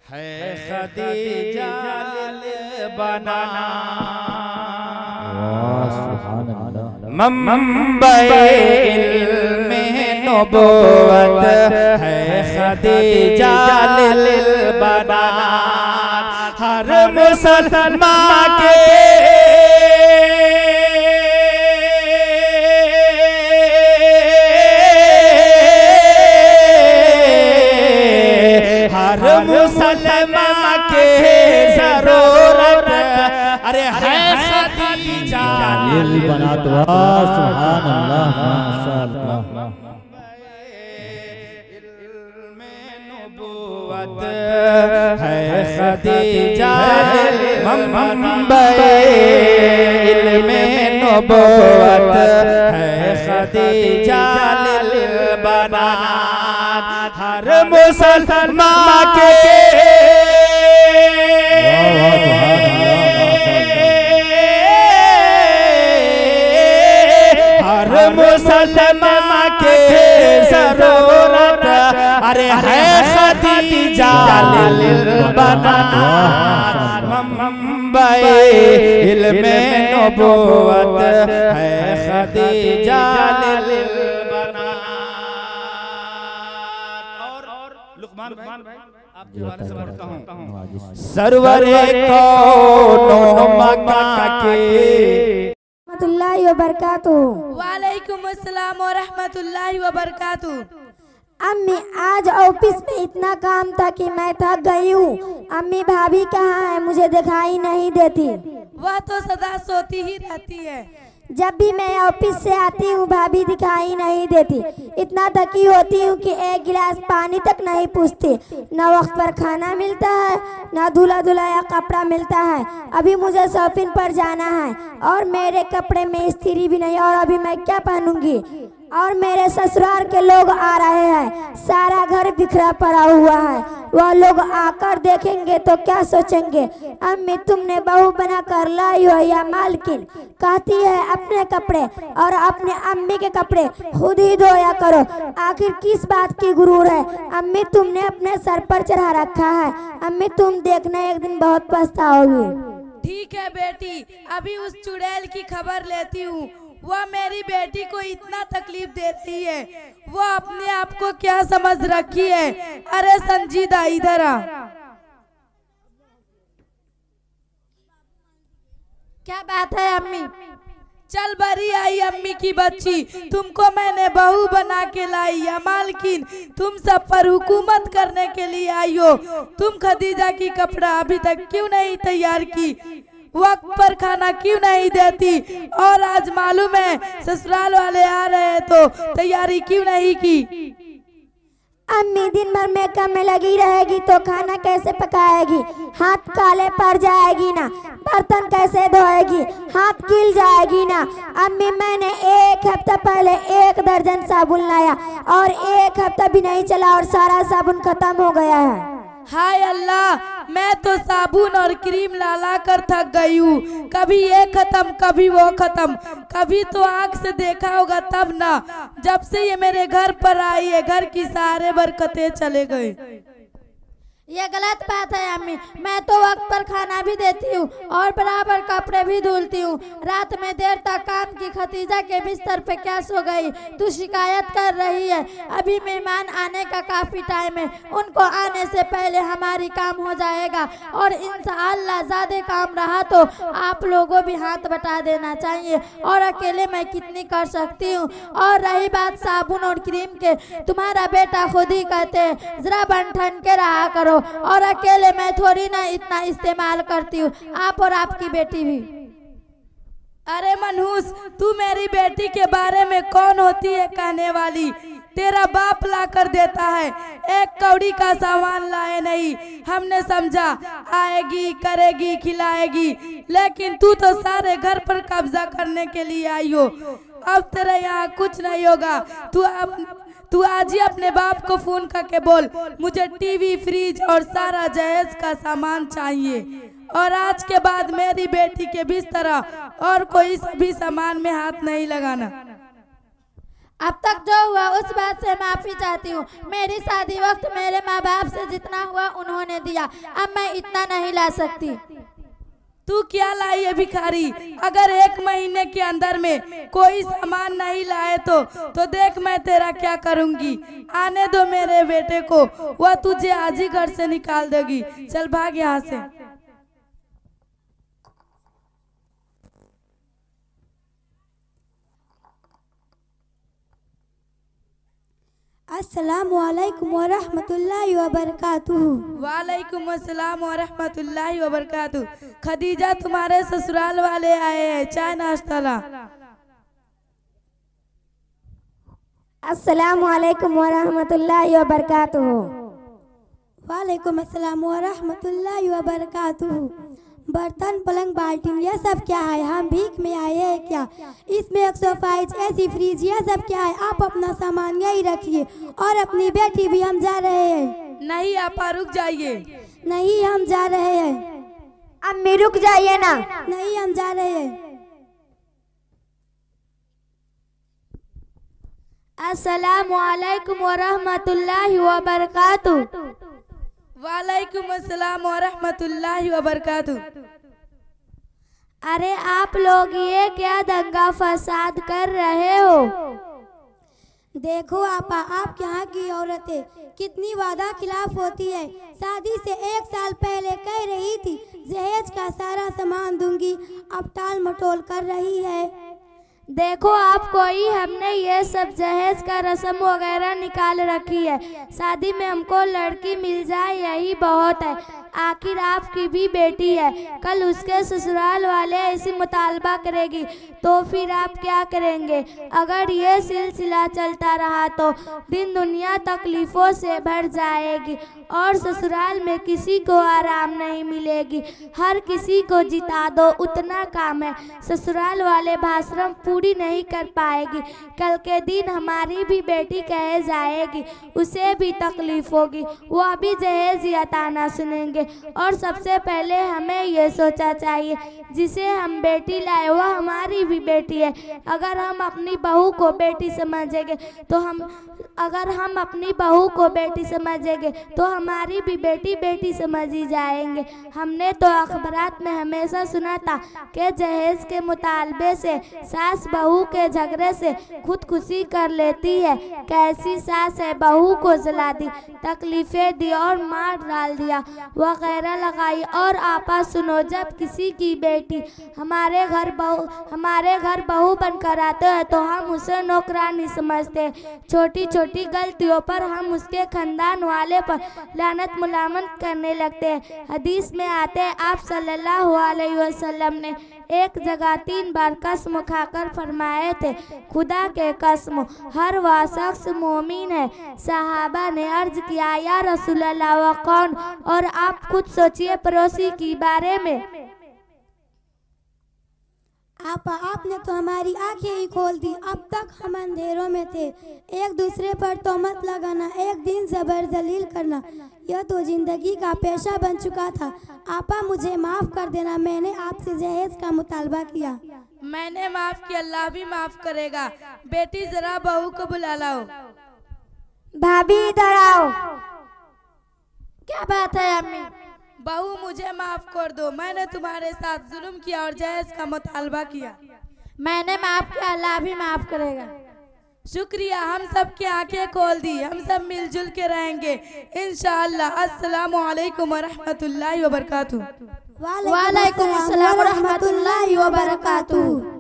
है खदीजा बना मंबए इल्मे नबुव्वत है खदीजा बना हर मुसलमान के मुसलमान के जरूरत अरे है खदीजा बनात सुभान अल्लाह माशाअल्लाह इल्मे नबुव्वत है खदीजा मंबए इल्मे नबुव्वत है खदीजा बनात हर मुसलमान के हर मुसलमान के जरूरत अरे है खदीजा बनात मंबए इल्मे नबुव्वत है खदीजा सरवरे कौनो मका के रहमतुल्लाहि व बरकातुहू। वालेकुम अस्सलाम व रहमतुल्लाहि व बरकातुहू। अम्मी आज ऑफिस में इतना काम था कि मैं थक गई हूँ। अम्मी भाभी कहाँ है, मुझे दिखाई नहीं देती। वह तो सदा सोती ही रहती है। जब भी मैं ऑफिस से आती हूँ भाभी दिखाई नहीं देती। इतना थकी होती हूँ कि एक गिलास पानी तक नहीं पूछती। न वक्त पर खाना मिलता है, न धुला धुलाया कपड़ा मिलता है। अभी मुझे शॉपिंग पर जाना है और मेरे कपड़े में इस्त्री भी नहीं, और अभी मैं क्या पहनूंगी। और मेरे ससुराल के लोग आ रहे हैं, सारा घर बिखरा पड़ा हुआ है। वह लोग आकर देखेंगे तो क्या सोचेंगे। अम्मी तुमने बहू बना कर लाई हो या मालकिन। कहती है अपने कपड़े और अपने अम्मी के कपड़े खुद ही धोया करो। आखिर किस बात की गुरूर है। अम्मी तुमने अपने सर पर चढ़ा रखा है। अम्मी तुम देखना एक दिन बहुत पछताओगी। ठीक है बेटी, अभी उस चुड़ैल की खबर लेती हूँ। वह मेरी बेटी को इतना तकलीफ देती है, वो अपने आप को क्या समझ रखी है। अरे संजीदा इधर आ। क्या बात है अम्मी? चल बरी आई अम्मी की बच्ची, तुमको मैंने बहू बना के लाई या मालकिन तुम सब पर हुकूमत करने के लिए आई हो। तुम खदीजा की कपड़ा अभी तक क्यों नहीं तैयार की, वक्त पर खाना क्यों नहीं देती, और आज मालूम है ससुराल वाले आ रहे हैं तो तैयारी क्यों नहीं की। अम्मी दिन भर मेकअप में लगी रहेगी तो खाना कैसे पकाएगी। हाथ काले पड़ जाएगी ना, बर्तन कैसे धोएगी, हाथ गिल जाएगी ना। अम्मी मैंने एक हफ्ता पहले 1 दर्जन साबुन लाया और 1 हफ्ता भी नहीं चला और सारा साबुन खत्म हो गया है। हाय अल्लाह, मैं तो साबुन और क्रीम ला ला कर थक गई हूँ। कभी ये खत्म कभी वो खत्म। कभी तो आँख से देखा होगा तब ना, जब से ये मेरे घर पर आई है घर की सारे बरकतें चले गए। ये गलत बात है अम्मी। मैं तो वक्त पर खाना भी देती हूँ और बराबर कपड़े भी धुलती हूँ। रात में देर तक काम की खदीजा के बिस्तर पे क्या सो गई। तू शिकायत कर रही है। अभी मेहमान आने का काफ़ी टाइम है, उनको आने से पहले हमारी काम हो जाएगा। और इंशाअल्लाह ज़्यादा काम रहा तो आप लोगों भी हाथ बटा देना चाहिए, और अकेले मैं कितनी कर सकती हूँ। और रही बात साबुन और क्रीम के, तुम्हारा बेटा खुद ही कहते हैं ज़रा बन ठन के रहा करो, और अकेले मैं थोड़ी ना इतना इस्तेमाल करती हूँ, आप और आपकी बेटी भी। अरे मनहूस, तू मेरी बेटी के बारे में कौन होती है कहने वाली। तेरा बाप ला कर देता है, एक कौड़ी का सामान लाए नहीं। हमने समझा आएगी करेगी खिलाएगी, लेकिन तू तो सारे घर पर कब्जा करने के लिए आई हो। अब तेरे यहाँ कुछ नहीं होगा। तू आज ही अपने बाप को फोन करके बोल मुझे टीवी फ्रिज और सारा जहेज का सामान चाहिए, और आज के बाद मेरी बेटी के बिस्तर और कोई भी सामान में हाथ नहीं लगाना। अब तक जो हुआ उस बात से माफी चाहती हूँ। मेरी शादी वक्त मेरे माँ बाप से जितना हुआ उन्होंने दिया, अब मैं इतना नहीं ला सकती। तू क्या लाई है भिखारी? अगर 1 महीने के अंदर में कोई सामान नहीं लाए तो देख मैं तेरा क्या करूंगी। आने दो मेरे बेटे को, वह तुझे आज ही घर से निकाल देगी। चल भाग यहाँ से। अस्सलामु अलैकुम व रहमतुल्लाहि व बरकातुहू। वालेकुम अस्सलाम व रहमतुल्लाहि व बरकातुहू। खदीजा, तुम्हारे ससुराल वाले आए हैं, चाय नाश्ता ला। अस्सलामु अलैकुम व रहमतुल्लाहि व बरकातुहू। वालेकुम अस्सलाम व रहमतुल्लाहि व बरकातुहू। बर्तन, पलंग, बाल्टीन, ये सब क्या है? हम भीख में आए हैं क्या? इसमें 105 ऐसी फ्रिज, ये सब क्या है? आप अपना सामान यही रखिए और अपनी बेटी भी। हम जा रहे हैं। नहीं आपा, रुक जाइए। नहीं, हम जा रहे हैं। अम्मी रुक जाइए ना। नहीं, हम जा रहे हैं। अस्सलामु अलैकुम व रहमतुल्लाहि व बरकातुहू। वालेकुम अस्सलाम व रहमतुल्लाहि व बरकातुहू। अरे आप लोग ये क्या दंगा फसाद कर रहे हो? देखो आपा, आप यहाँ की औरतें कितनी वादा खिलाफ होती है। शादी से 1 साल पहले कह रही थी जहेज का सारा सामान दूंगी, अब टाल मटोल कर रही है। देखो आप कोई, हमने ये सब जहेज का रस्म वगैरह निकाल रखी है। शादी में हमको लड़की मिल जाए यही बहुत है। आखिर आपकी भी बेटी है, कल उसके ससुराल वाले ऐसी मुतालबा करेगी तो फिर आप क्या करेंगे? अगर ये सिलसिला चलता रहा तो दिन दुनिया तकलीफ़ों से भर जाएगी और ससुराल में किसी को आराम नहीं मिलेगी। हर किसी को जिता दो, उतना काम है। ससुराल वाले भाषण पूरी नहीं कर पाएगी। कल के दिन हमारी भी बेटी कहे जाएगी, उसे भी तकलीफ होगी, वह भी जहेज या ताना सुनेंगे। और सबसे पहले हमें ये सोचा चाहिए जिसे हम बेटी लाए वह हमारी भी बेटी है। अगर हम अपनी बहू को बेटी समझेंगे तो हमारी भी बेटी बेटी समझी जाएंगे। हमने तो अखबारात में हमेशा सुना था कि जहेज के मुतालबे से सास बहू के झगड़े से खुदकुशी कर लेती है। कैसी सास है, बहू को जला दी, तकलीफें दी और मार डाल दिया वगैरह लगाई। और आपा सुनो, जब किसी की बेटी हमारे घर बहू बनकर आते हैं तो हम उसे नौकरानी समझते। छोटी छोटी गलतियों पर हम उसके खानदान वाले पर लानत मुलामत करने लगते हैं। हदीस में आते हैं आप सल्लल्लाहु अलैहि वसल्लम ने एक जगह 3 बार कसम खाकर फरमाए थे, खुदा के कसम हर वह शख्स मोमिन है। सहाबा ने अर्ज किया, या रसूल अल्लाह वह कौन? और आप खुद सोचिए पड़ोसी के बारे में। आपने तो हमारी आंखें ही खोल दी। अब तक हम अंधेरों में थे। एक दूसरे पर तोहमत लगाना, एक दिन जबर जलील करना, यह तो जिंदगी का पेशा बन चुका था। आपा मुझे माफ कर देना, मैंने आपसे जहेज का मुतालबा किया। मैंने माफ किया, अल्लाह भी माफ करेगा। बेटी जरा बहू को बुला लाओ। भाभी इधर आओ। क्या बात है अम्मी? बहू मुझे माफ कर दो, मैंने तुम्हारे साथ जुल्म किया और जहेज का मुतालबा किया। मैंने माफ किया, अल्लाह भी माफ करेगा। शुक्रिया, हम सब की आंखें खोल दी। हम सब मिलजुल के रहेंगे इंशाअल्लाह। अस्सलामु अलैकुम व रहमतुल्लाहि व बरकातुहू। वालेकुम अस्सलाम व रहमतुल्लाहि व बरकातुहू।